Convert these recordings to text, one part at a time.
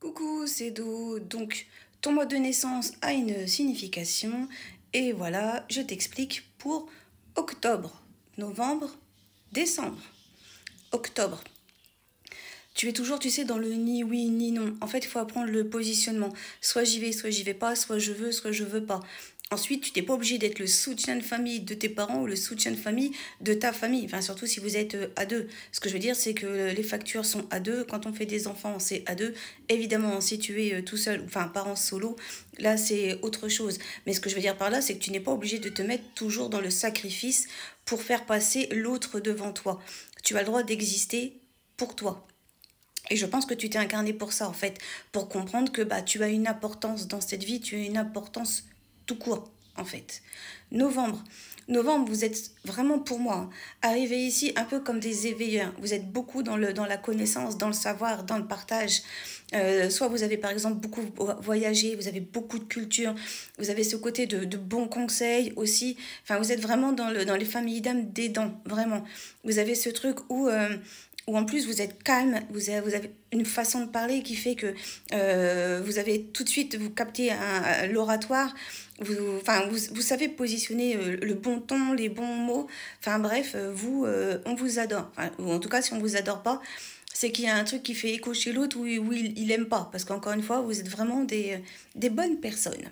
Coucou, c'est Do. Donc, ton mois de naissance a une signification. Et voilà, je t'explique pour octobre, novembre, décembre. Octobre. Tu es toujours, tu sais, dans le ni oui, ni non. En fait, il faut apprendre le positionnement. Soit j'y vais pas, soit je veux pas. Ensuite, tu n'es pas obligé d'être le soutien de famille de tes parents ou le soutien de famille de ta famille. Enfin, surtout si vous êtes à deux. Ce que je veux dire, c'est que les factures sont à deux. Quand on fait des enfants, c'est à deux. Évidemment, si tu es tout seul, enfin, parent solo, là, c'est autre chose. Mais ce que je veux dire par là, c'est que tu n'es pas obligé de te mettre toujours dans le sacrifice pour faire passer l'autre devant toi. Tu as le droit d'exister pour toi. Et je pense que tu t'es incarné pour ça, en fait, pour comprendre que bah, tu as une importance dans cette vie, tu as une importance tout court, en fait. Novembre. Novembre, vous êtes vraiment pour moi, hein, arrivés ici un peu comme des éveilleurs. Vous êtes beaucoup dans la connaissance, dans le savoir, dans le partage. Soit vous avez par exemple beaucoup voyagé, vous avez beaucoup de culture, vous avez ce côté de bons conseils aussi. Enfin, vous êtes vraiment dans les familles d'âmes d'aidants, vraiment. Vous avez ce truc où en plus vous êtes calme, vous avez une façon de parler qui fait que vous avez tout de suite, vous captez l'oratoire, vous savez positionner le bon ton, les bons mots, enfin bref, on vous adore. Enfin, ou en tout cas, si on vous adore pas, c'est qu'il y a un truc qui fait écho chez l'autre où il aime pas, parce qu'encore une fois, vous êtes vraiment des bonnes personnes.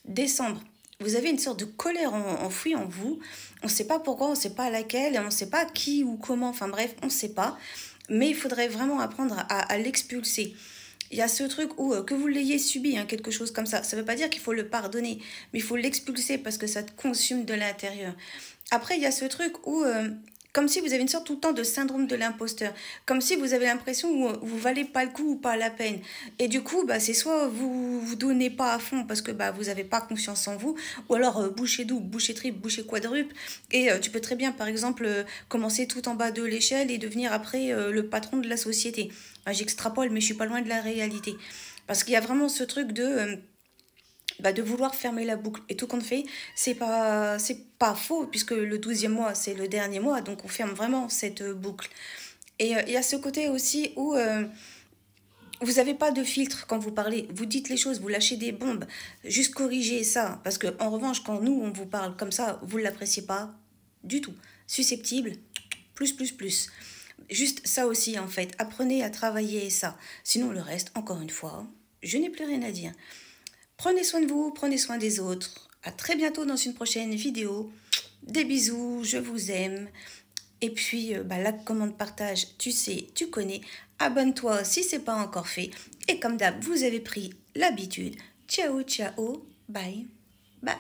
Décembre. Vous avez une sorte de colère enfouie en vous. On ne sait pas pourquoi, on ne sait pas laquelle, on ne sait pas qui ou comment, enfin bref, on ne sait pas. Mais il faudrait vraiment apprendre à l'expulser. Il y a ce truc où, que vous l'ayez subi, hein, quelque chose comme ça ne veut pas dire qu'il faut le pardonner, mais il faut l'expulser parce que ça te consume de l'intérieur. Après, il y a ce truc où, comme si vous avez une sorte tout le temps de syndrome de l'imposteur, comme si vous avez l'impression que vous valez pas le coup ou pas la peine. Et du coup, bah, c'est soit vous donnez pas à fond parce que bah, vous avez pas confiance en vous, ou alors boucher double, boucher triple, boucher quadruple. Et tu peux très bien, par exemple, commencer tout en bas de l'échelle et devenir après le patron de la société. Enfin, j'extrapole, mais je suis pas loin de la réalité. Parce qu'il y a vraiment ce truc de vouloir fermer la boucle. Et tout compte fait, c'est pas faux, puisque le 12e mois, c'est le dernier mois, donc on ferme vraiment cette boucle. Et il y a ce côté aussi où vous n'avez pas de filtre quand vous parlez. Vous dites les choses, vous lâchez des bombes. Juste corrigez ça. Parce que en revanche, quand nous, on vous parle comme ça, vous ne l'appréciez pas du tout. Susceptible, plus. Juste ça aussi, en fait. Apprenez à travailler ça. Sinon, le reste, encore une fois, je n'ai plus rien à dire. Prenez soin de vous, prenez soin des autres. À très bientôt dans une prochaine vidéo. Des bisous, je vous aime. Et puis, like, commande, partage, tu sais, tu connais. Abonne-toi si ce n'est pas encore fait. Et comme d'hab, vous avez pris l'habitude. Ciao, ciao, bye, bye.